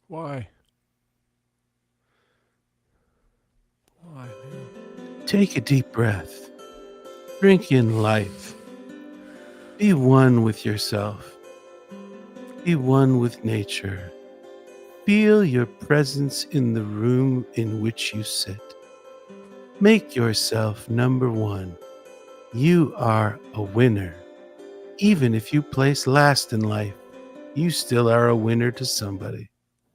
Why? Why, man? Take a deep breath. Drink in life. Be one with yourself. Be one with nature. Feel your presence in the room in which you sit. Make yourself number one. You are a winner. Even if you place last in life, you still are a winner to somebody.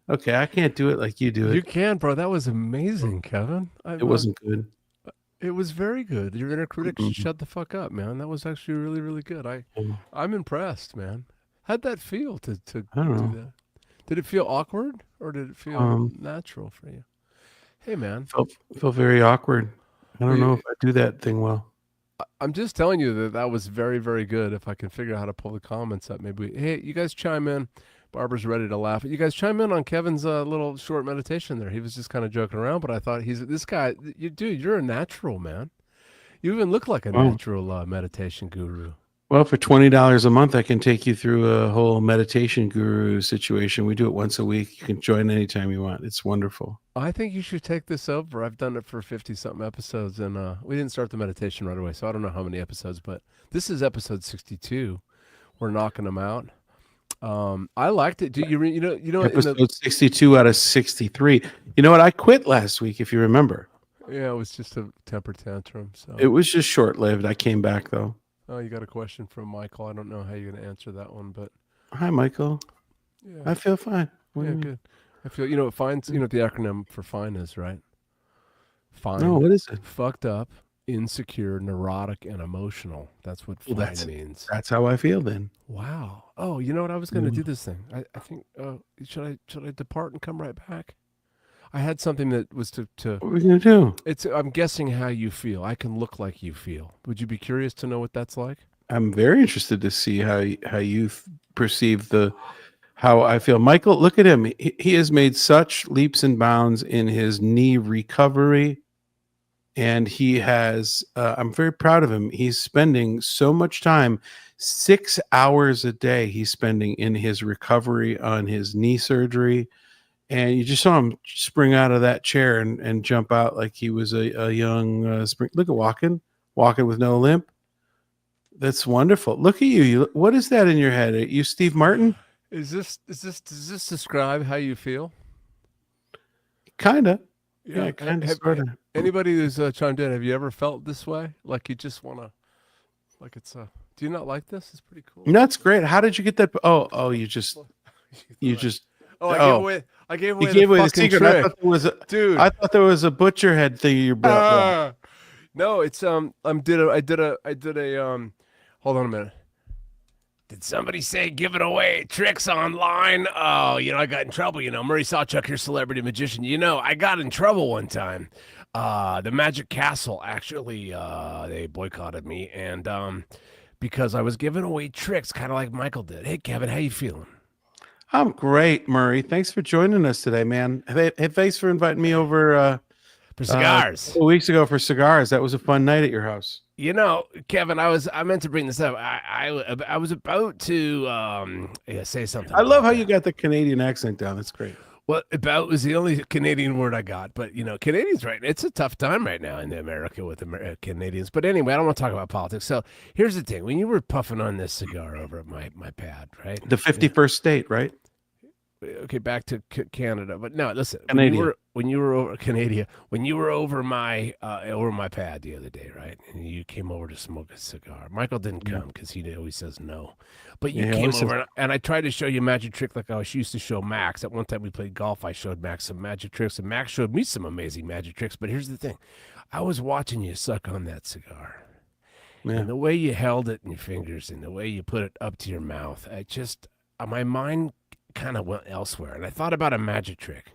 Okay, I can't do it like you do You it. can, bro. That was amazing, Kevin. It wasn't good. It was very good. Your inner critic should Mm-mm. shut the fuck up, man. That was actually really, really good. Um, I'm impressed, man. How'd that feel to I don't do know. that? Did it feel awkward or did it feel Um, natural for you? Hey, man. felt very awkward. I Well, don't know if I do that thing well. I'm just telling you that that was very, very good. If I can figure out how to pull the comments up, hey, you guys chime in. Barbara's ready to laugh. You guys chime in on Kevin's little short meditation there. He was just kind of joking around, but I thought he's this guy. Dude, you're a natural, man. You even look like a Well, natural meditation guru. well, for $20 a month, I can take you through a whole meditation guru situation. We do it once a week. You can join anytime you want. It's wonderful. I think you should take this over. I've done it for 50 something episodes, and we didn't start the meditation right away, so I don't know how many episodes, but this is episode 62. We're knocking them out. I liked it. Do you know in the Episode 62 out of 63. You know what? I quit last week, if you remember. yeah, it was just a temper tantrum. It So, was just short lived. I came back, though. oh, you got a question from Michael. I don't know how you're going to answer that one, but Hi, Michael. yeah, I feel fine. What do yeah, you mean? good. I feel what fines. You know what the acronym for fine is, right? No, Fine, what is it? fucked up, insecure, neurotic, and emotional. That's what Well, fine means. that's how I feel then. Wow. Oh, you know what? I was going to Mm. do this thing. I think. Should I depart and come right back? I had something that was to. What are we gonna do? It's. I'm guessing how you feel. I can look like you feel. Would you be curious to know what that's like? I'm very interested to see how you perceive the how I feel. Michael, look at him. He has made such leaps and bounds in his knee recovery, and he has. I'm very proud of him. He's spending so much time, 6 hours a day. He's spending in his recovery on his knee surgery, and you just saw him spring out of that chair and jump out like he was a young spring. Look at walking with no limp. That's wonderful. Look at you. What is that in your head? Are you Steve Martin? Does this describe how you feel? Kind of. Yeah. Yeah, kind of, sort of. Anybody who's chimed in, have you ever felt this way? Like you just want to, like it's do you not like this? It's pretty cool. That's great. How did you get that? Oh, you just, you just. Oh, Oh, I gave you away gave the away the fucking secret. I trick, thought there was a. dude. I thought there was a butcher head thing in your belt. No, it's I did a hold on a minute. Did somebody say give it away? Tricks online? Oh, I got in trouble. Murray Sawchuck, your celebrity magician. I got in trouble one time. The Magic Castle actually, they boycotted me, and because I was giving away tricks, kind of like Michael did. Hey, Kevin, how you feeling? I'm great, Murray. Thanks for joining us today, man. Hey, thanks for inviting me over For a cigars. couple weeks ago for cigars. That was a fun night at your house. Kevin, I meant to bring this up. I was about to say something I love about how that. you got the Canadian accent down. That's great. Well, about was the only Canadian word I got, but Canadians right. It's a tough time right now in America with Canadians. But anyway, I don't want to talk about politics. So here's the thing: when you were puffing on this cigar over at my pad, right? The 51st state, right? Okay, back to Canada. But no, listen. Canadian. When you were over Canada, when you were over my pad the other day, right? And you came over to smoke a cigar. Michael didn't come because he always says no. But you Yeah, he came always says- over and I tried to show you a magic trick like I used to show Max. At one time we played golf. I showed Max some magic tricks, and Max showed me some amazing magic tricks. But here's the thing: I was watching you suck on that cigar. Yeah. And the way you held it in your fingers and the way you put it up to your mouth, my mind kind of went elsewhere. And I thought about a magic trick.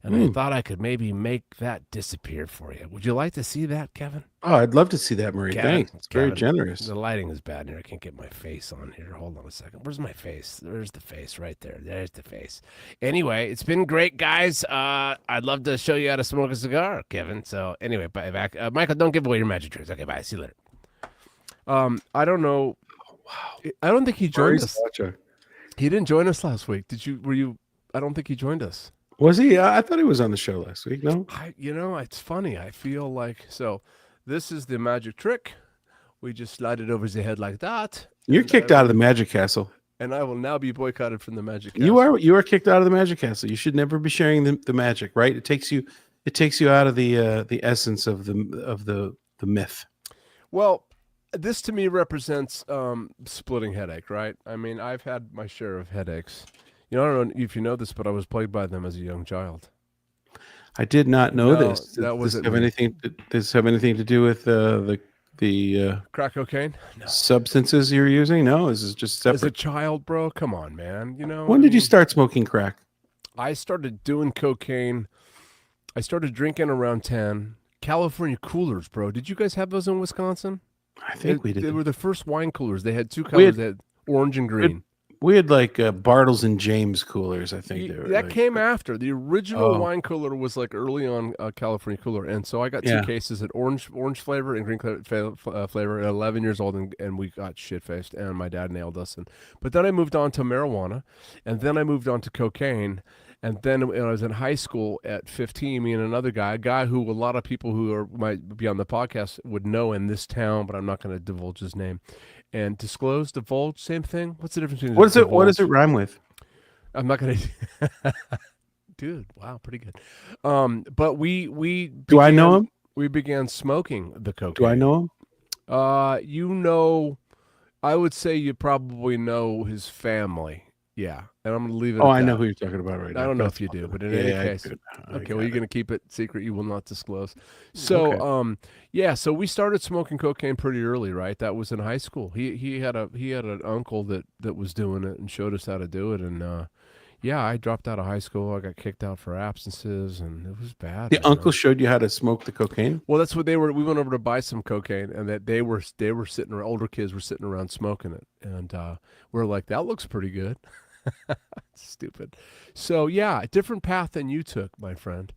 And I thought I could maybe make that disappear for you. Would you like to see that, Kevin? Oh, I'd love to see that, Murray. Kevin, Thanks. It's very Kevin, generous. The lighting is bad here. I can't get my face on here. Hold on a second. Where's my face? There's the face right there. There's the face. Anyway, it's been great, guys. I'd love to show you how to smoke a cigar, Kevin. So anyway, back. Michael, don't give away your magic tricks. Okay, bye. See you later. I don't know. Wow. I don't think he joined Murray's us. such a- He didn't join us last week. Did you? Were you? I don't think he joined us. Was he? I thought he was on the show last week. No, It's funny. I feel like so. This is the magic trick. We just slide it over the head like that, you're kicked out of the Magic Castle. and I will now be boycotted from the Magic Castle. You are kicked out of the Magic Castle. You should never be sharing the magic, right? It takes you out of the essence of the myth. Well, this to me represents splitting headache, right? I mean, I've had my share of headaches. I don't know if you know this, but I was plagued by them as a young child. I did not know No, this. that wasn't have me. anything? Does this have anything to do with the Crack cocaine? No. substances you're using? No, this is just As a separate. child, bro, come on, man. When did you start smoking crack? I started doing cocaine. I started drinking around 10. California coolers, bro. Did you guys have those in Wisconsin? I think we did. They were the first wine coolers. They had two We colors. had- They had orange and green. We had like Bartles and James coolers. I think they were That like, came after. The original Oh. wine cooler was like early on California cooler. And so I got two Yeah. cases at orange flavor and green flavor at 11 years old. And we got shit-faced. And my dad nailed us. But then I moved on to marijuana. And then I moved on to cocaine. And then when I was in high school at 15, me and another guy, a guy who a lot of people who might be on the podcast would know in this town, but I'm not going to divulge his name. And divulge, same thing. What's the difference between What does it divulge? rhyme with? I'm not going to. Dude, wow, pretty good. But we Do I know him? We began smoking the cocaine. Do I know him? I would say you probably know his family. Yeah, and I'm going to leave it. Oh, at I know that. who you're talking about right now. I don't know if you do, but in any case, okay. Well, you're going to keep it secret. You will not disclose. So, Okay. yeah. So we started smoking cocaine pretty early, right? That was in high school. He had an uncle that was doing it and showed us how to do it. And yeah, I dropped out of high school. I got kicked out for absences, and it was bad. The man. uncle showed you how to smoke the cocaine? Well, that's what they were. We went over to buy some cocaine, and that they were sitting around. Older kids were sitting around smoking it, and we're like, that looks pretty good. Stupid. So yeah, a different path than you took, my friend.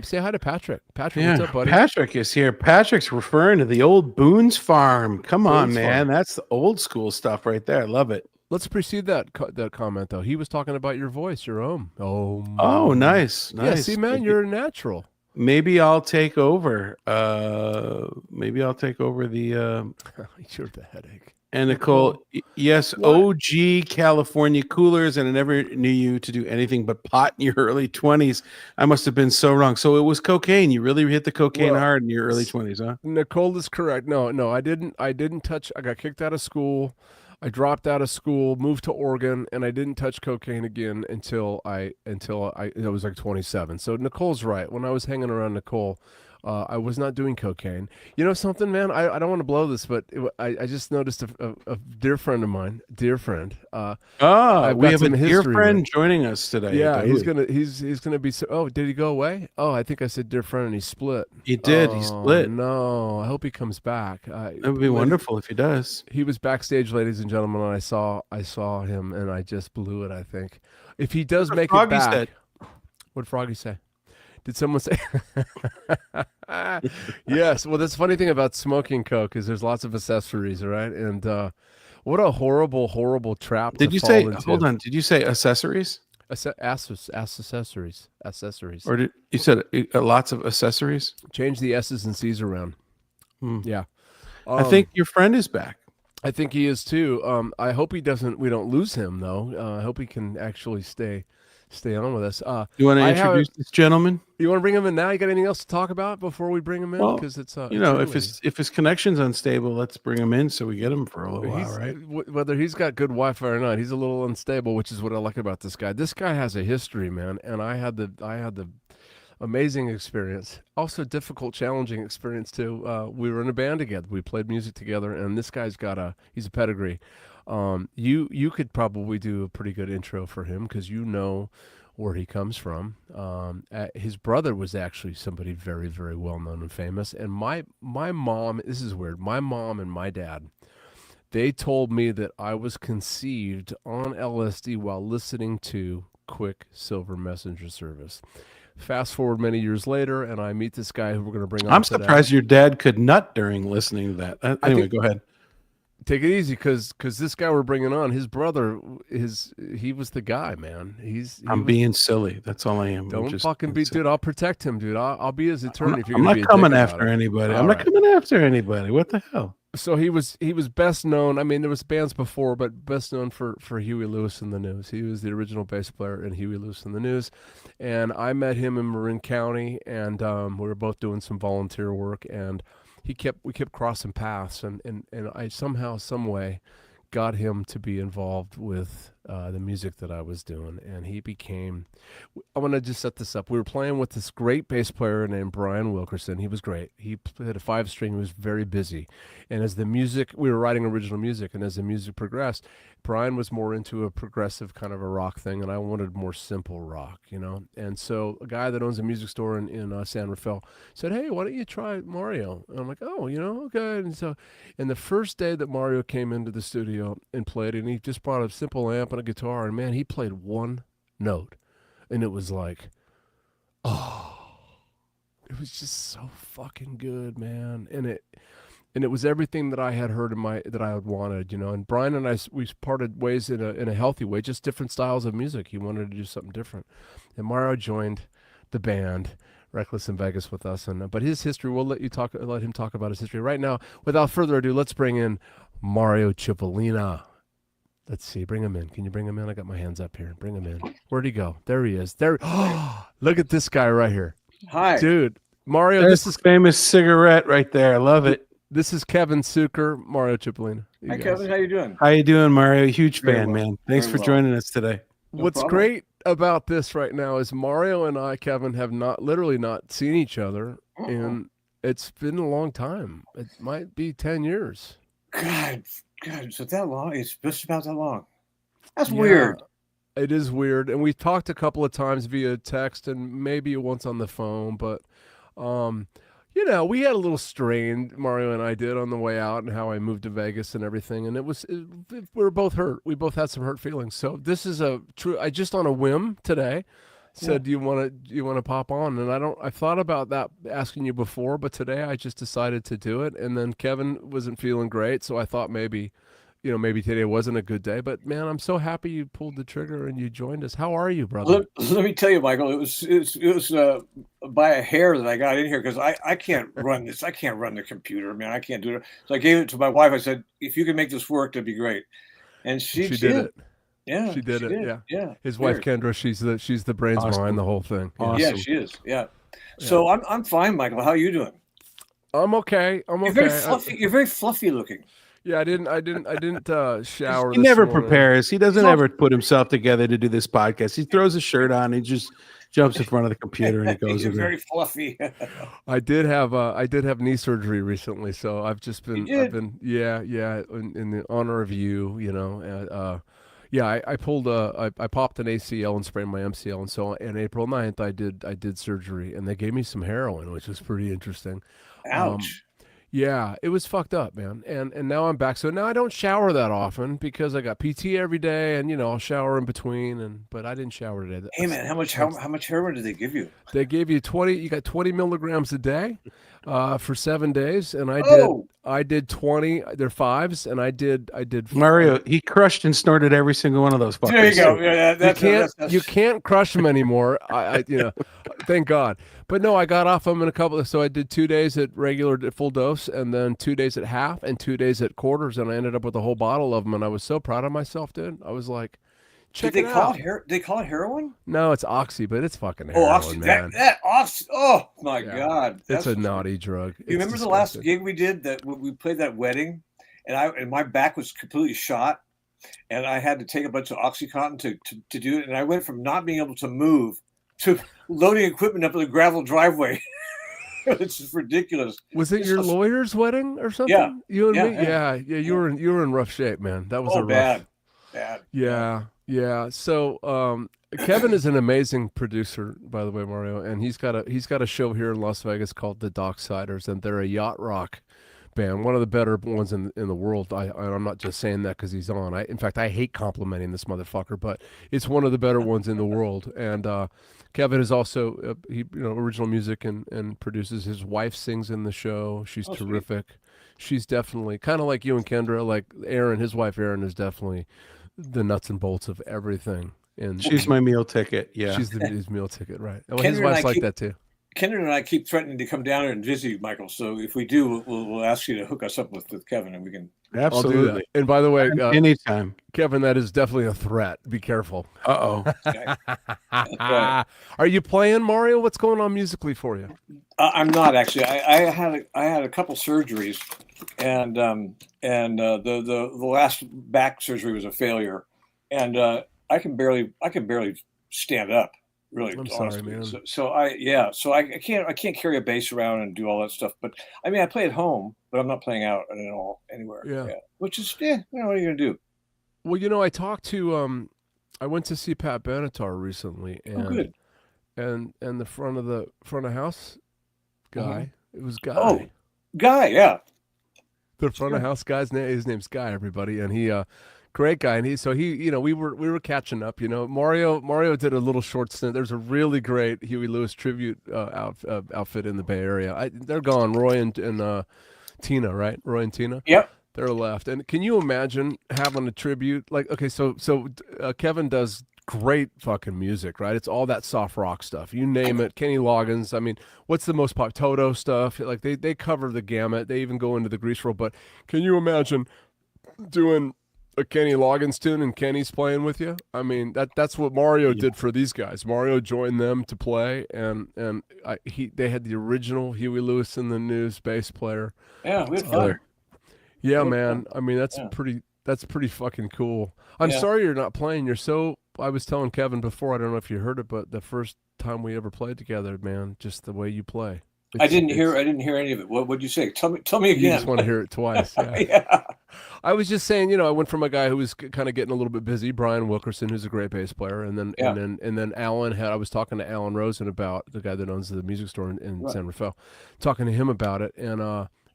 Say hi to Patrick. Patrick, what's up, buddy? Patrick is here. Patrick's referring to the old Boone's Farm. Come on, Boone's man. Farm. That's the old school stuff right there. I love it. Let's precede that comment though. He was talking about your voice, your ohm. Oh, nice. Yeah, see, man, you're a natural. Maybe I'll take over. Maybe I'll take over the You're the headache. and Nicole. Yes, What? OG California coolers, and I never knew you to do anything but pot in your early 20s. I must have been so wrong. So it was cocaine. You really hit the cocaine Well, hard in your early 20s, huh? Nicole is correct. No, I didn't touch. I got kicked out of school. I dropped out of school, moved to Oregon, and I didn't touch cocaine again until I was like 27. So Nicole's right. When I was hanging around Nicole, I was not doing cocaine. You know something, man? I don't want to blow this, but I just noticed a dear friend of mine, dear friend. I've We got have a some dear history friend with- joining us today. Yeah, he's Who? gonna be. Oh, did he go away? Oh, I think I said dear friend, and he split. He did. He Oh, split. No, I hope he comes back. It would be wonderful if he does. He was backstage, ladies and gentlemen, and I saw him, and I just blew it. I think if he does What make Froggy it back, said. what Froggy say? Did someone say? Yes. Well, that's the funny thing about smoking coke is there's lots of accessories, right? And what a horrible, horrible trap. Did to you fall say? into. Hold on. Did you say accessories, Accessories. or did you said lots of accessories? Change the S's and C's around. Hmm. Yeah. I think your friend is back. I think he is too. I hope he doesn't. We don't lose him though. I hope he can actually stay on with us. You want to I have- introduce this gentleman? You want to bring him in now? You got anything else to talk about before we bring him in? Well, Because it's You know, it's if his connection's unstable, let's bring him in so we get him for a little early. while, right? Whether he's got good Wi-Fi or not, he's a little unstable, which is what I like about this guy. This guy has a history, man, and I had the amazing experience, also difficult, challenging experience too. We were in a band together. We played music together, and this guy's he's a pedigree. You could probably do a pretty good intro for him because you know where he comes from. His brother was actually somebody very, very well known and famous. And my mom, this is weird. My mom and my dad, they told me that I was conceived on LSD while listening to Quicksilver Messenger Service. Fast forward many years later, and I meet this guy who we're going to bring on. I'm today. surprised your dad could nut during listening to that. Anyway, think- go ahead. Take it easy, cause this guy we're bringing on, his brother, he was the guy, man. He I'm was. being silly. That's all I am. I'm Don't just fucking being be, silly. dude. I'll protect him, dude. I'll be his attorney if you're I'm gonna not be a dick coming about after it. anybody. I'm All not right. coming after anybody. What the hell? So he was best known. I mean, there was bands before, but best known for Huey Lewis and the News. He was the original bass player in Huey Lewis and the News, and I met him in Marin County, and we were both doing some volunteer work, and we kept crossing paths, and I somehow, some way, got him to be involved with the music that I was doing, and he became. I want to just set this up. We were playing with this great bass player named Brian Wilkerson. He was great. He played a 5 string. He was very busy, and as the music, we were writing original music, and as the music progressed, Brian was more into a progressive kind of a rock thing, and I wanted more simple rock, you know. And so a guy that owns a music store in San Rafael said, "Hey, why don't you try Mario?" And I'm like, "Oh, you know, okay." And the first day that Mario came into the studio and played, and he just brought a simple amp and a guitar, and man, he played one note, and it was like, oh, it was just so fucking good, man. And it was everything that I had heard in my that I had wanted, you know. And Brian and I, we parted ways in a healthy way, just different styles of music. He wanted to do something different, and Mario joined the band Reckless in Vegas with us. And but his history, we'll let him talk about his history right now. Without further ado, let's bring in Mario Cipollina. Let's see, bring him in. Can you bring him in? I got my hands up here. Bring him in. Where'd he go? There he is. There. Look at this guy right here, Hi. dude. Mario, There's this is famous cigarette right there. I love it. this is Kevin Suker, Mario Cipollina. You Hi, guys. Kevin. How you doing? How you doing, Mario? Huge Very fan, well. man. Thanks Very for well. joining us today. No What's problem. great about this right now is Mario and I, Kevin, have literally not seen each other in. It's been a long time. It might be 10 years. God, is it that long? It's just about that long. That's Yeah, weird. It is weird, and we've talked a couple of times via text and maybe once on the phone, but you know, we had a little strain, Mario and I did, on the way out, and how I moved to Vegas and everything, and we were both hurt. We both had some hurt feelings. So this is a true. I just on a whim today said, "Do you want to pop on?" And I thought about that asking you before, but today I just decided to do it. And then Kevin wasn't feeling great, so I thought maybe. You know, maybe today wasn't a good day, but man, I'm so happy you pulled the trigger and you joined us. How are you, brother? Let me tell you, Michael. It was by a hair that I got in here because I can't run this. I can't run the computer, man. I can't do it. So I gave it to my wife. I said, "If you can make this work, that'd be great." And she She did did. it. Yeah, She did she it. did. Yeah. Yeah. His wife Weird. Kendra, she's the brains behind Awesome. the whole thing. Yeah. Awesome. Yeah, she is. Yeah. So I'm fine, Michael. How are you doing? I'm okay. I'm You're okay. very fluffy. You're very fluffy looking. Yeah, I didn't shower He this never morning. prepares. He doesn't He's all- ever put himself together to do this podcast. He throws his shirt on. He just jumps in front of the computer and he goes You're in very there. fluffy. I did have knee surgery recently, so I've just been You I've did? been yeah in the honor of you, you know. Yeah, I pulled I popped an ACL and sprained my MCL, and so on April 9th I did surgery, and they gave me some heroin, which was pretty interesting. Ouch. Yeah, it was fucked up, man. And now I'm back. So now I don't shower that often because I got PT every day, and you know I'll shower in between. But I didn't shower today. Hey man, how much heroin did they give you? They gave you 20. You got 20 milligrams a day, for 7 days, and Oh. I did 20. They're fives, and I did. Mario, he crushed and snorted every single one of those fuckers. There you go. Yeah, You can't crush them anymore. You know, thank God. But no, I got off them in a couple. So I did 2 days at full dose, and then 2 days at half, and 2 days at quarters, and I ended up with a whole bottle of them. And I was so proud of myself, dude. I was like, check Did it they call out. it they call it heroin? No, it's oxy, but it's fucking Oh, heroin, oxy. man. That oxy. Oh my Yeah. God. It's a naughty drug. You remember the last gig we did that we played that wedding, and my back was completely shot, and I had to take a bunch of OxyContin to do it, and I went from not being able to move to loading equipment up in the gravel driveway. It's just ridiculous. Was it It's your so- lawyer's wedding or something? Yeah. You and Yeah, me? yeah. Yeah. You were in rough shape, man. That was Oh, a rough. bad. Yeah. So Kevin is an amazing producer, by the way, Mario, and he's got a show here in Las Vegas called the Docksiders, and they're a yacht rock band, one of the better ones in the world. I'm not just saying that because he's on. In fact, I hate complimenting this motherfucker, but it's one of the better ones in the world. And Kevin is also original music and produces. His wife sings in the show. She's Oh, sweet. terrific. she's definitely kind of like you and Kendra. Like Aaron, his wife Aaron is definitely the nuts and bolts of everything. And She's my meal ticket. Yeah. she's his meal ticket, right? Well, Kendra his and I wife's like keep- that too. Kendra and I keep threatening to come down here and visit you, Michael. So if we do, we'll ask you to hook us up with Kevin, and we can. I'll do that. Absolutely. And by the way, Anytime. Kevin, that is definitely a threat. Be careful. Uh-oh. Right. Are you playing Mario? What's going on musically for you? I'm not actually. I had a couple surgeries, and the last back surgery was a failure, and I can barely stand up. Really, I'm sorry, honestly. man. So I can't carry a bass around and do all that stuff. But I mean, I play at home, but I'm not playing out at all anywhere. Yeah. Which is what are you gonna do? Well, I talked to I went to see Pat Benatar recently, and Good. and the front of house guy. It was Guy. Oh, Guy, yeah. The front of house guy's name. His name's Guy. Everybody, and he great guy. And we were catching up. Mario did a little short stint. There's a really great Huey Lewis tribute outfit in the Bay Area. They're gone. Roy and Tina, right? Roy and Tina. Yep. They're left. And can you imagine having a tribute? Like, okay, so Kevin does great fucking music, right? It's all that soft rock stuff. You name it. Kenny Loggins. I mean, what's the most pop? Toto stuff. Like they cover the gamut. They even go into the Grease World. But can you imagine doing a Kenny Loggins tune and Kenny's playing with you? I mean, that's what Mario did for these guys. Mario joined them to play, and they had the original Huey Lewis and the News bass player. Yeah, we had fun. Yeah, man. I mean, that's pretty fucking cool. I'm sorry you're not playing. I was telling Kevin before, I don't know if you heard it, but the first time we ever played together, man, just the way you play. I didn't hear any of it. What would you say? Tell me again. You just want to hear it twice. Yeah. Yeah. I was just saying, I went from a guy who was kind of getting a little bit busy, Brian Wilkerson, who's a great bass player, and then Alan I was talking to Alan Rosen about, the guy that owns the music store in San Rafael, talking to him about it,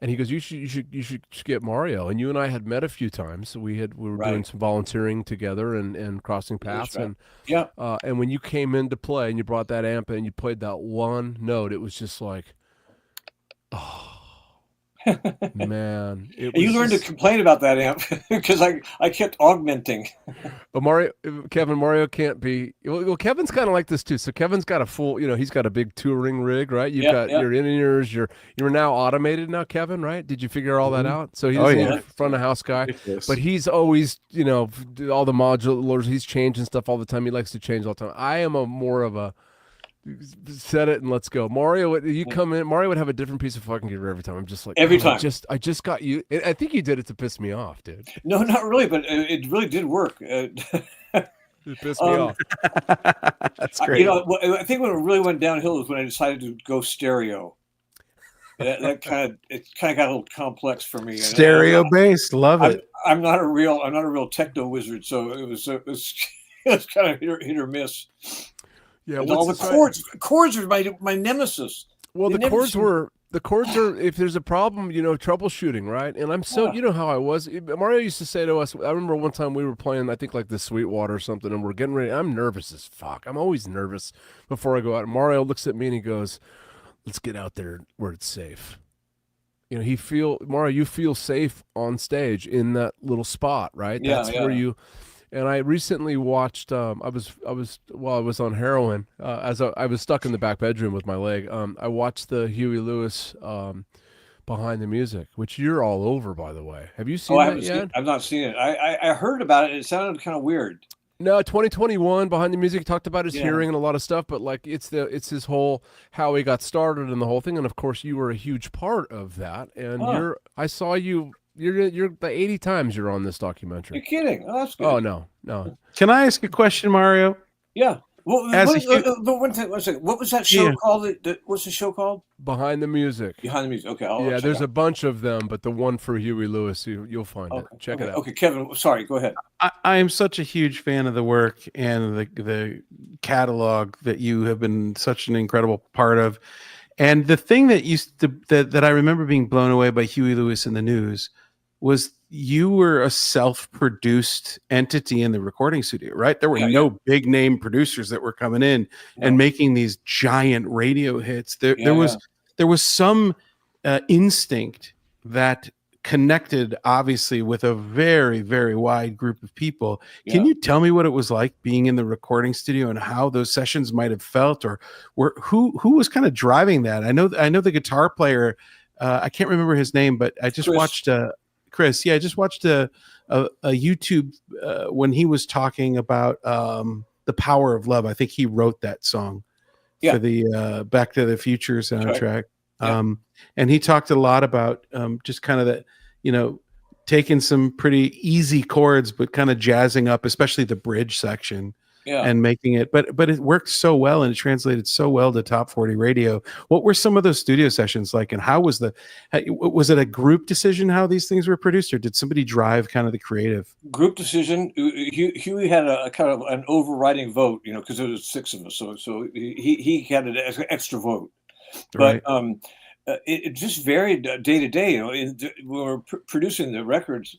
and he goes, you should get Mario. And you and I had met a few times. We were doing some volunteering together and crossing paths. Right. And when you came in to play and you brought that amp and you played that one note, it was just like, oh man. You learned to complain about that amp because I kept augmenting. But Mario can't be. Well, Kevin's kind of like this too. So Kevin's got a full, he's got a big touring rig, right? You've got your in-ears. You're now automated now, Kevin, right? Did you figure all that out? So he's a front of house guy, but he's always, all the modulars. He's changing stuff all the time. He likes to change all the time. I am more of a set it and let's go. Mario, you come in. Mario would have a different piece of fucking gear every time. I'm just like every time. I just got you. I think you did it to piss me off, dude. No, not really, but it really did work. It pissed me off. That's great. I think when it really went downhill was when I decided to go stereo. That kind of got a little complex for me. Stereo bass, love it. I'm not a real techno wizard, so it was kind of hit or miss. Yeah, all the chords are my nemesis. Well, the chords are, if there's a problem, troubleshooting, right? And I'm so, you know how I was. Mario used to say to us, I remember one time we were playing, I think like the Sweetwater or something, and we're getting ready. I'm nervous as fuck. I'm always nervous before I go out. And Mario looks at me and he goes, let's get out there where it's safe. Mario, you feel safe on stage in that little spot, right? That's where you. And I recently watched. I was on heroin. I was stuck in the back bedroom with my leg. I watched the Huey Lewis Behind the Music, which you're all over, by the way. Have you seen that yet? I've not seen it. I heard about it. It sounded kind of weird. No, 2021 Behind the Music talked about his hearing and a lot of stuff, but like it's his whole how he got started and the whole thing. And of course, you were a huge part of that. And I saw you. You're the 80 times you're on this documentary. You're kidding? Oh, that's good. Oh no. Can I ask a question, Mario? Yeah. Well, one second. What was that show called? What's the show called? Behind the Music. Behind the Music. Okay. There's a bunch of them, but the one for Huey Lewis, you'll find it. Check it out. Okay, Kevin. Sorry. Go ahead. I am such a huge fan of the work and the catalog that you have been such an incredible part of. And the thing that I remember being blown away by Huey Lewis and the News was you were a self-produced entity in the recording studio, right? There were no big name producers that were coming in and making these giant radio hits. There was some instinct that connected obviously with a very, very wide group of people. Can Yeah. you tell me what it was like being in the recording studio and how those sessions might have felt, or who was kind of driving that? I know the guitar player, I can't remember his name, but I just Chris. watched Chris. Yeah, I just watched a YouTube when he was talking about The Power of Love. I think he wrote that song Yeah. for the Back to the Future soundtrack. Right. Yeah. And he talked a lot about just kind of that, taking some pretty easy chords, but kind of jazzing up, especially the bridge section, Yeah. and making it. But it worked so well, and it translated so well to Top 40 radio. What were some of those studio sessions like, and how was was it a group decision how these things were produced, or did somebody drive kind of the creative? Group decision. Huey had a kind of an overriding vote, because there was 6 of us, so he had an extra vote. But Right. it just varied day to day. When we were producing the records,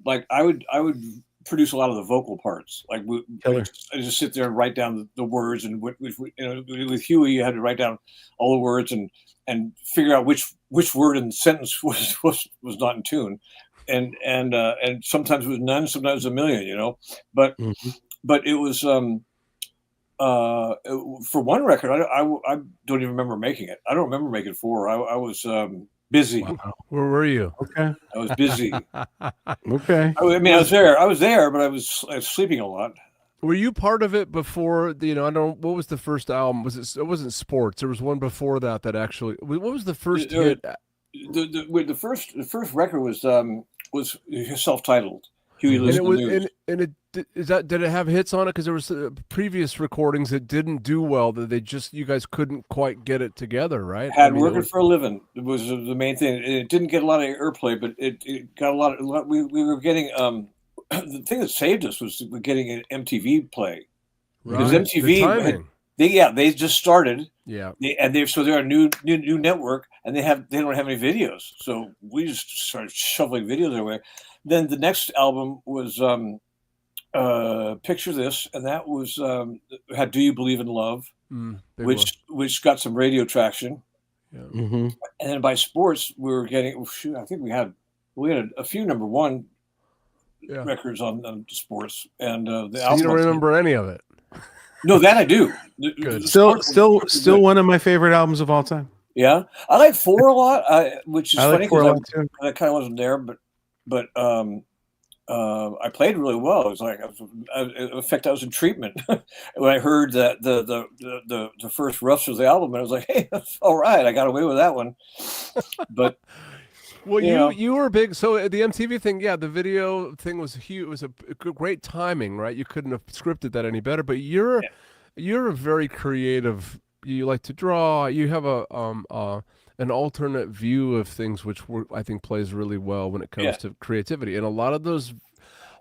like I would produce a lot of the vocal parts. Like Killer. I just sit there and write down the words, and with Huey, you had to write down all the words and figure out which word in the sentence was not in tune, and sometimes it was none, sometimes it was a million, but Mhm. but it was for one record, I don't even remember making it. I don't remember making 4. I was busy. Wow. Where were you? Okay. I was busy. Okay. I mean, I was there, but I was sleeping a lot. Were you part of it before? I don't. What was the first album? Was it? It wasn't Sports. There was one before that actually. What was the first hit? The first record was self-titled. Huey And Lewis it was, News. and it did it have hits on it? Because there was previous recordings that didn't do well, that you guys couldn't quite get it together, right? Had Working for a Living. It was the main thing. It didn't get a lot of airplay, but it got a lot. We were getting the thing that saved us was getting an MTV play, because Right. MTV The timing. they just started. Yeah. So they're a new network, and they don't have any videos, so we just started shoveling videos their way. Then the next album was Picture This, and that was had Do You Believe in Love, which got some radio traction. Yeah. Mm-hmm. And then by Sports, we were getting. I think we had a few number one records on Sports, and the album. You don't remember any of it? No, that I do. Good. Still one of my favorite albums of all time. Yeah, I like 4 a lot, which is funny because I kind of wasn't there, but I played really well. It was like, in fact, I was in treatment when I heard that the first roughs of the album, and I was like, hey, that's all right, I got away with that one. But well, you were big. So the MTV thing, the video thing was huge. It was a great timing, right? You couldn't have scripted that any better. But you're a very creative. You like to draw. You have an alternate view of things, which I think plays really well when it comes to creativity. And a lot of those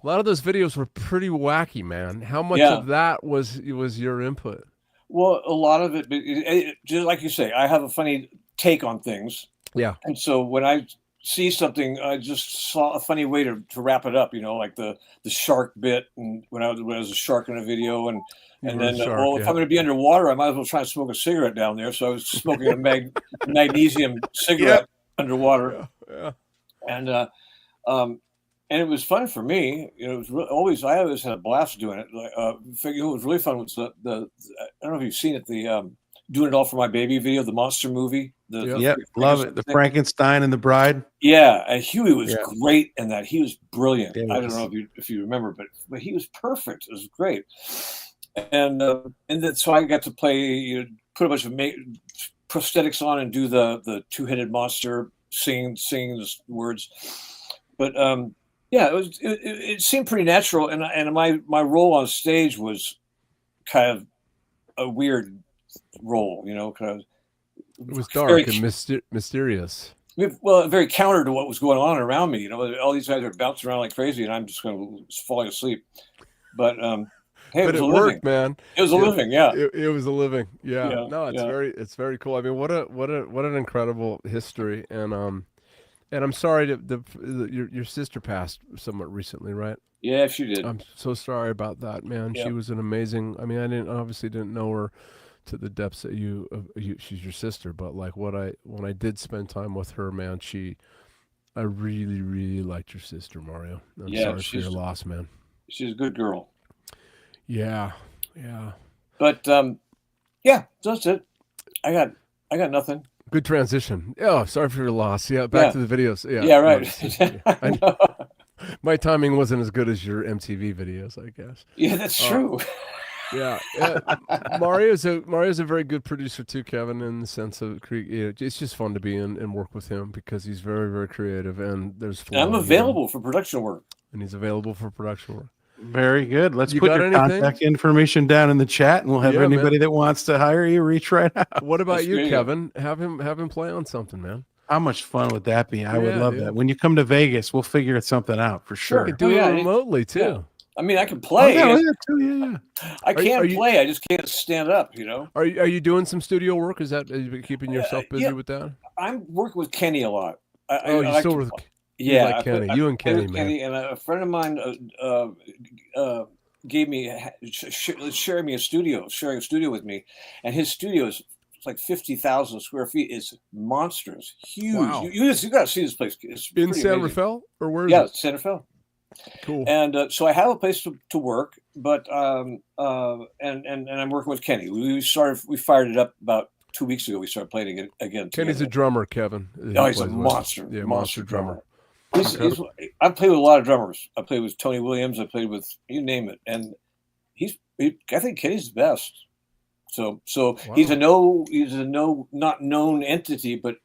videos were pretty wacky, man. How much of that was your input? Well, a lot of it, just like you say, I have a funny take on things. Yeah. And so when I see something, I just saw a funny way to wrap it up, like the shark bit, and when I was a shark in a video, and then if I'm going to be underwater, I might as well try to smoke a cigarette down there. So I was smoking a magnesium cigarette underwater, and it was fun for me. It was I always had a blast doing it. What was really fun was the I don't know if you've seen it, the Doing It All for My Baby video, the monster movie. Love it. The Frankenstein and the Bride. Yeah, and Huey was great in that. He was brilliant. Yeah, I don't know if you remember, but he was perfect. It was great. And then so I got to play, put a bunch of prosthetics on and do the two-headed monster singing the words. But it seemed pretty natural, and my role on stage was kind of a weird role, kind of. It was dark and mysterious. Well, very counter to what was going on around me. All these guys are bouncing around like crazy, and I'm just falling asleep. But hey, but it worked, man. It was a living, yeah. It was a living, yeah. No, it's very cool. I mean, what an incredible history, and I'm sorry your sister passed somewhat recently, right? Yeah, she did. I'm so sorry about that, man. Yeah. She was an amazing. I mean, I obviously didn't know her to the depths that she's your sister, but like when I did spend time with her, man, I really, really liked your sister, Mario. I'm Yeah, sorry for your loss, man. she's a good girl. Yeah, yeah. But yeah, that's it. I got nothing. Good transition. Oh, sorry for your loss. Yeah, back Yeah. to the videos. Yeah, Yeah, no, right. my timing wasn't as good as your MTV videos, I guess. Yeah, that's true. Yeah, Mario's a very good producer too, Kevin. In the sense of it's just fun to be in and work with him because he's very, very creative, and there's flow. And I'm available for production work. And he's available for production work. Very good. Let's You put got your anything? contact information down in the chat, and we'll have Yeah, anybody man. that wants to hire you reach right out. What about That's you, great. Kevin? Have him play on something, man. How much fun would that be? I would Yeah, love dude. that. When you come to Vegas, we'll figure something out for sure. We can do it remotely too. Yeah. I mean, I can Oh, play. yeah, yeah. I can you- play. I just can't stand up. You know. Are you doing some studio work? Are you keeping yourself busy yeah. with that? I'm working with Kenny a lot. You like still to with play. you Yeah, like Kenny. You and play Kenny, with man. Kenny, and a friend of mine gave me sharing a studio with me, and his studio is like 50,000 square feet. It's monstrous, huge. Wow. You got to see this place. It's In pretty San amazing. Rafael, or where is Yeah, it? Santa Fe. Cool. And so I have a place to work, but and I'm working with Kenny. We fired it up about 2 weeks ago. We started playing it again. Kenny's together. a drummer, Kevin. Oh, he's a monster. Yeah, monster drummer. I've played with a lot of drummers. I played with Tony Williams. I played with you name it, and I think Kenny's the best. So Wow. he's a not known entity, but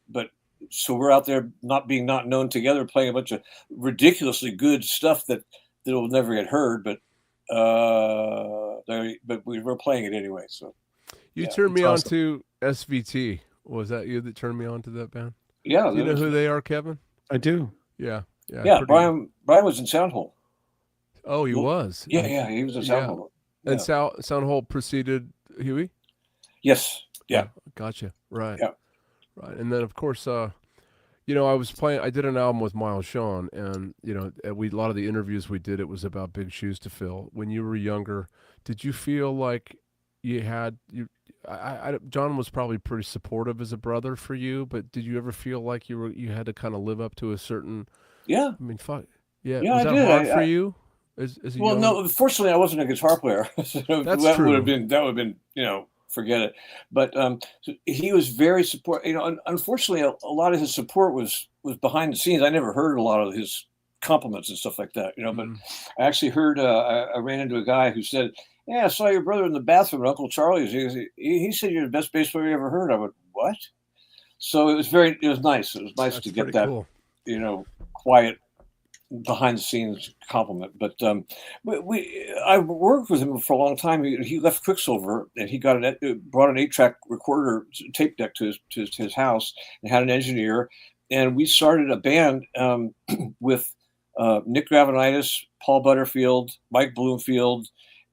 so we're out there not known together, playing a bunch of ridiculously good stuff that will never get heard, but we're playing it anyway. So you turned me on awesome. to SVT. Was that you that turned me on to that band? Yeah, Do you know who they are, Kevin? I do. Yeah. Yeah, Brian was in Soundhole. Oh, he was. Yeah, he was in Soundhole. Yeah. And Soundhole preceded Huey. Yes. Yeah. Gotcha. Right. Yeah. Right. And then of course, I did an album with Miles Shawn, and a lot of the interviews we did, it was about big shoes to fill. When you were younger, did you feel like John was probably pretty supportive as a brother for you, but did you ever feel like you had to kind of live up to a certain? Yeah. I mean, fuck. Yeah. Yeah, Was I that did. hard for you? No. Fortunately, I wasn't a guitar player. So That's that true. would have been forget it. But so he was very supportive. Unfortunately, a lot of his support was behind the scenes. I never heard a lot of his compliments and stuff like that. But I actually heard. I ran into a guy who said, "Yeah, I saw your brother in the bathroom at Uncle Charlie's. He said you're the best bass player you ever heard." I went, "What?" So it was nice. It was nice That's to get pretty that, cool. Quiet behind the scenes compliment. But I worked with him for a long time. He left Quicksilver, and he brought an 8-track recorder tape deck to his house, and had an engineer, and we started a band with Nick Gravenitis, Paul Butterfield, Mike Bloomfield,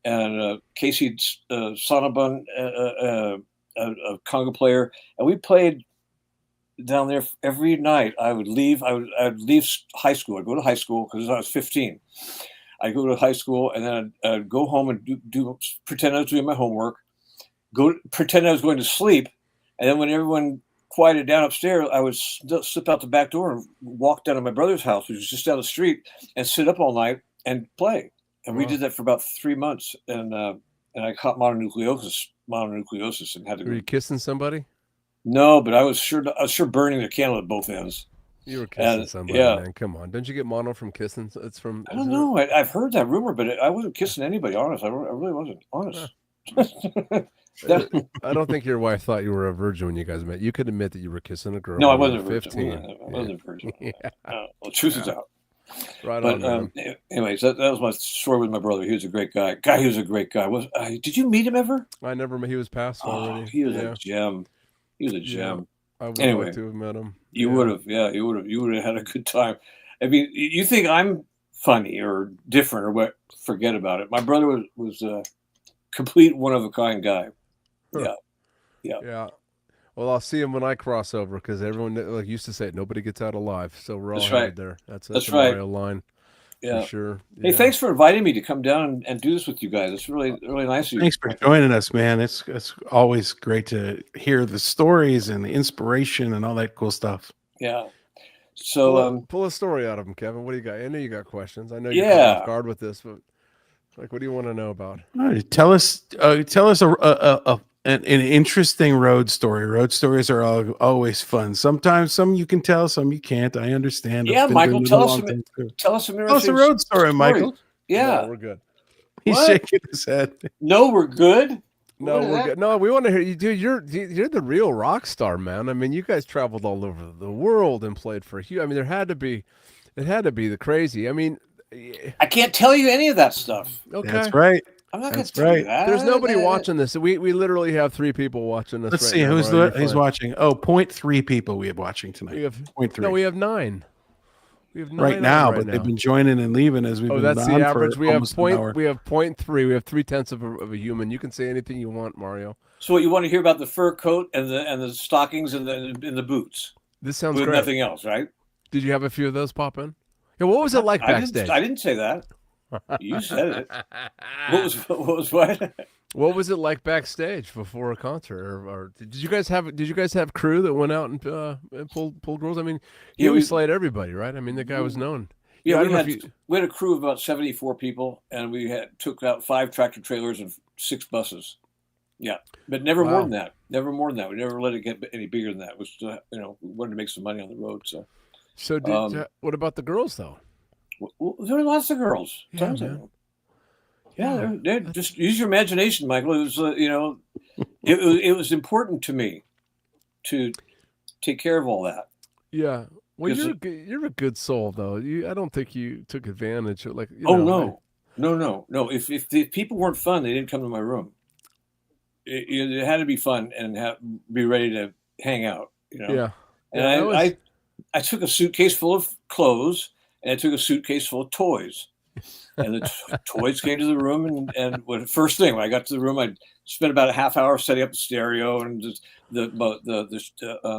and Casey Sonneborn, a conga player, and we played down there every night. I'd leave high school. I'd go to high school because I was 15. I'd go to high school, and then I'd go home and pretend I was doing my homework, pretend I was going to sleep, and then when everyone quieted down upstairs, I would slip out the back door and walk down to my brother's house, which was just down the street, and sit up all night and play. And we did that for about 3 months, and I caught mononucleosis, and had to. Were you kissing somebody? No, but I was sure burning the candle at both ends. You were kissing somebody, man. Come on, don't you get mono from kissing? It's from. I don't know. I've heard that rumor, but I wasn't kissing anybody. Honest, I really wasn't. Honest. I don't think your wife thought you were a virgin when you guys met. You could admit that you were kissing a girl. No, I wasn't a virgin. 15. I wasn't a virgin. Yeah. Well, truth is out. Right But on. anyways, that was my story with my brother. He was a great guy. He was a great guy. Did you meet him ever? I never met. He was passed already. He was a gem. He was a gem. I would Anyway, like to have met him. You would have. Yeah, you would have had a good time. I mean, you think I'm funny or different or what? Forget about it. My brother was a complete one of a kind guy. Huh. Yeah. Well, I'll see him when I cross over because everyone used to say it. Nobody gets out alive, so we're all That's headed right. there. That's right. Mario line. Yeah. For sure. Hey, thanks for inviting me to come down and do this with you guys. It's really nice of you. Thanks for joining us, man. It's always great to hear the stories and the inspiration and all that cool stuff. Yeah. So pull a story out of him, Kevin. What do you got? I know you got questions. I know you're caught yeah. off guard with this, but like, what do you want to know about? All right, tell us an interesting road story. Road stories are always fun. Sometimes some you can tell, some you can't. I understand. Yeah, I've been Michael, doing it a long time too. tell us some Tell us a interesting road story, stories. Michael. No, Yeah. we're good. He's What? shaking his head. No, we're good. No, What is we're that? good. No, we want to hear you, dude. You're the real rock star, man. I mean, you guys traveled all over the world and played for Hugh. I mean, it had to be the crazy. I mean, I can't tell you any of that stuff. okay. That's right. I'm not going to That's tell you right. that. There's nobody watching this. We literally have 3 people watching this. Let's right see now, who's Mario. who's watching. Oh, 0.3 people we have watching tonight. We have 0.3. No, we have 9. We have 9 right on now, right but now. they've been joining and leaving as we've Oh, been that's on the average. for We have almost an hour. We have 0.3. We have 3/10 of a human. You can say anything you want, Mario. So what you want to hear about the fur coat and the stockings and the boots This sounds with great. nothing else, right? Did you have a few of those pop in? Yeah, what was it like backstage? I didn't say that. You said it. What was what? What was it like backstage before a concert? Or did you guys have crew that went out and pulled girls? I mean, he Yeah, always we- slayed everybody, right? I mean, the guy was known. Yeah, I we don't know had if you- we had a crew of about 74 people, and we took out 5 tractor trailers and 6 buses. Yeah, but never more Wow. than that. Never more than that. We never let it get any bigger than that. It was we wanted to make some money on the road. So So what about the girls though? well, there were lots of girls. Yeah, Tons of man. them. Yeah, they're just use your imagination, Michael. It was it was important to me to take care of all that. Yeah. Well, Because you're a good soul though. I don't think you took advantage of Oh know, no! If the people weren't fun, they didn't come to my room. It had to be fun and be ready to hang out. Yeah. And Yeah, that was- I took a suitcase full of clothes and I took a suitcase full of toys. And the toys came to the room, and when first thing when I got to the room, I spent about a half hour setting up the stereo and the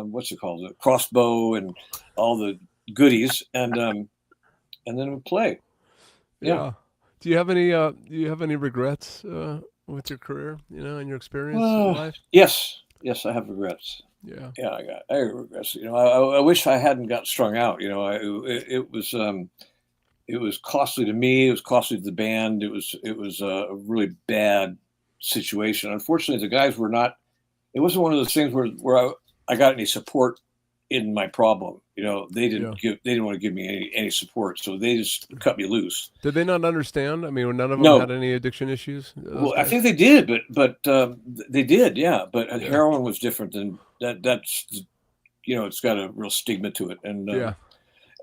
what's it called, the crossbow and all the goodies, and then we play. Yeah. Do you have any regrets with your career? In your experience in life? Yes, I have regrets. Yeah. Yeah, I have regrets. I wish I hadn't got strung out. It was costly to me. It was costly to the band. It was a really bad situation. Unfortunately, the guys were not. It wasn't one of those things where I got any support in my problem. They didn't want to give me any support, so they just cut me loose. Did they not understand? I mean, none of them No. had any addiction issues. Well, I think they did, but they did, yeah. But heroin was different than that. That's it's got a real stigma to it,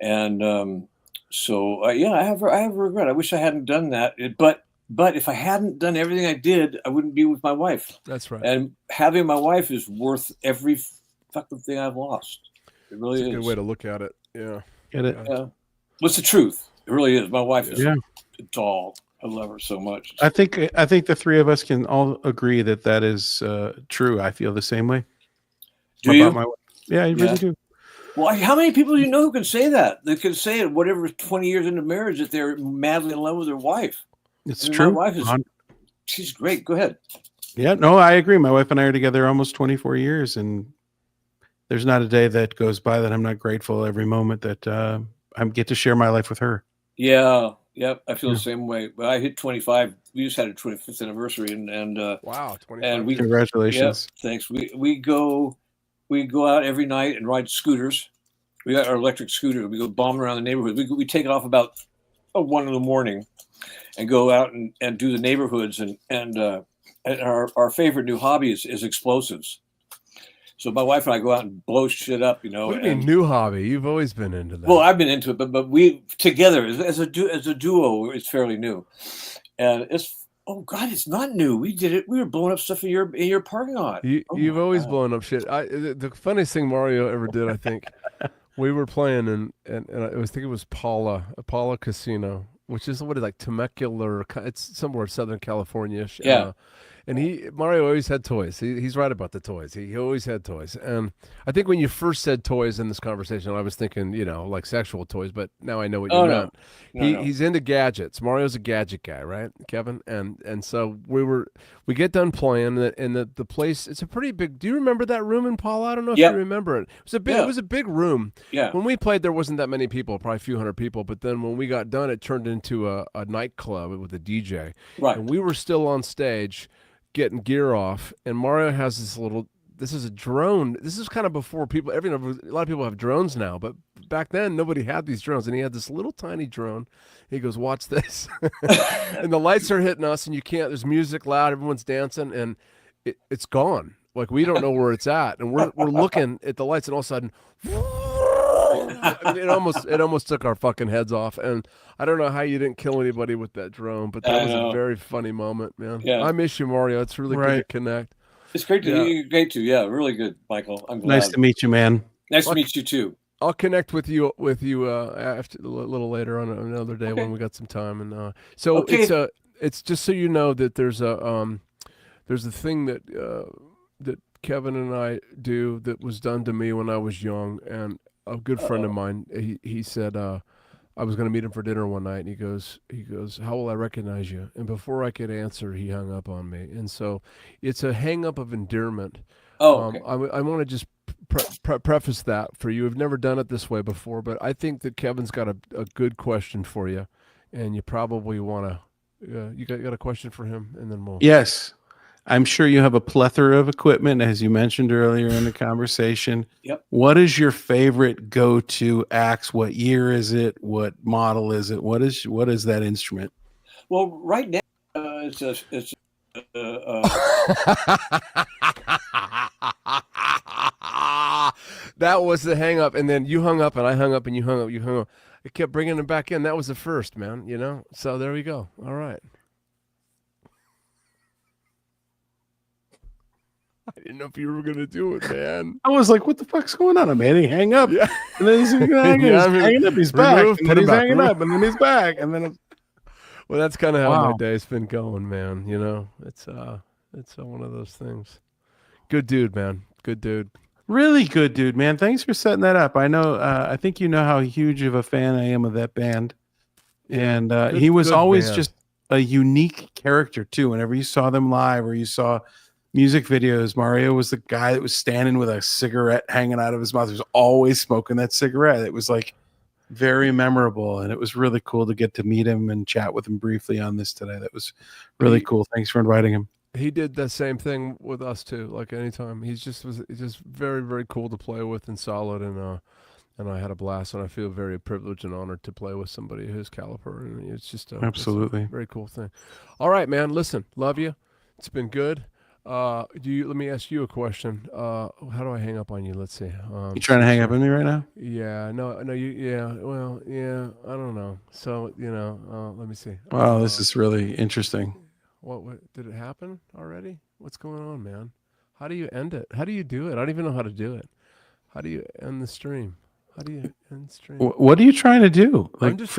and so I have regret. I wish I hadn't done that. But if I hadn't done everything I did, I wouldn't be with my wife. That's right. And having my wife is worth every fucking thing I've lost. It really It's a is. good way to look at it. Yeah. Get it? Yeah. What's the truth? It really is. My wife is Yeah. a doll. I love her so much. I think the 3 of us can all agree that is true. I feel the same way. Do you? My wife. Yeah, I really do. Well, how many people do you know who can say that? They can say it, whatever, 20 years into marriage, that they're madly in love with their wife. It's My true. wife she's great. Go ahead. Yeah, no, I agree. My wife and I are together almost 24 years, and there's not a day that goes by that I'm not grateful every moment that I get to share my life with her. Yeah. Yep. I feel the same way. But I hit 25. We just had a 25th anniversary, and Wow, 25. and we Congratulations. Yeah, thanks. We go out every night and ride scooters. We got our electric scooter. We go bombing around the neighborhood. We take off about 1 a.m. and go out and do the neighborhoods. And our favorite new hobby is explosives. So my wife and I go out and blow shit up. What do you mean new hobby? You've always been into that. Well, I've been into it, but we together as a duo, it's fairly new. And it's not new. We did it. We were blowing up stuff in your parking lot. You've always blown up shit. The funniest thing Mario ever did, I think, we were playing and I think it was Paula Casino, which is like Temecula, it's somewhere in Southern California. Yeah. And Mario always had toys. He's right about the toys. He always had toys. And I think when you first said toys in this conversation, I was thinking, like sexual toys, but now I know what you Oh meant. no. He's into gadgets. Mario's a gadget guy, right, Kevin? And so we get done playing, and the place, it's a pretty big. Do you remember that room in Paul? I don't know if you Yep. remember it. It was a big room. Yeah. When we played, there wasn't that many people, probably a few hundred people. But then when we got done, it turned into a nightclub with a DJ. Right. And we were still on stage getting gear off. And Mario has this is a drone. This is kind of before a lot of people have drones now. But back then, nobody had these drones. And he had this little tiny drone. He goes, watch this. And the lights are hitting us. And there's music loud. Everyone's dancing. And it's gone. Like, we don't know where it's at. And we're looking at the lights. And all of a sudden, I mean, it almost took our fucking heads off. And I don't know how you didn't kill anybody with that drone, but that was a very funny moment, man. Yeah. I miss you, Mario. It's really good to connect. It's great to Yeah, really good, Michael. I'm glad. Nice to meet you, man. Nice to meet you too. I'll connect with you after a little later on another day when we got some time. And so it's just so you know that there's a thing that Kevin and I do that was done to me when I was young, and a good friend of mine, he said I was going to meet him for dinner one night, and he goes, how will I recognize you? And before I could answer, he hung up on me. And so it's a hang up of endearment. Okay. I want to just preface that for you. I've never done it this way before, but I think that Kevin's got a good question for you, and you probably want to. You got a question for him, and then we'll. Yes. I'm sure you have a plethora of equipment, as you mentioned earlier in the conversation. Yep. What is your favorite go-to axe? What year is it? What model is it? What is that instrument? Well, right now That was the hang up, and then you hung up, and I hung up, and you hung up, you hung up. It kept bringing him back in. That was the first, man. So there we go. All right. I didn't know if you were gonna do it, man. I was like, "What the fuck's going on?" I made him hang up, Yeah. and then he's hanging up. He's back, and then he's hanging up, and then he's back, and then. Well, that's kind of how my day's been going, man. It's one of those things. Good dude, man. Good dude. Really good dude, man. Thanks for setting that up. I know. I think you know how huge of a fan I am of that band, and he was always just a unique character too. Whenever you saw them live or you saw music videos, Mario was the guy that was standing with a cigarette hanging out of his mouth. He was always smoking that cigarette. It was like very memorable, and it was really cool to get to meet him and chat with him briefly on this today. That was really cool. Thanks for inviting him. He did the same thing with us too. Like anytime, he's just very, very cool to play with and solid, and I had a blast, and I feel very privileged and honored to play with somebody of his caliber, and it's just absolutely a very cool thing. All right, man. Listen, love you. It's been good. Let me ask you a question. How do I hang up on you? Let's see. You trying to hang up on me right now? Yeah, no, well, yeah, I don't know. So, let me see. Wow, this is really interesting. What did it happen already? What's going on, man? How do you end it? How do you do it? I don't even know how to do it. How do you end the stream? How do you end the stream? What are you trying to do? I'm just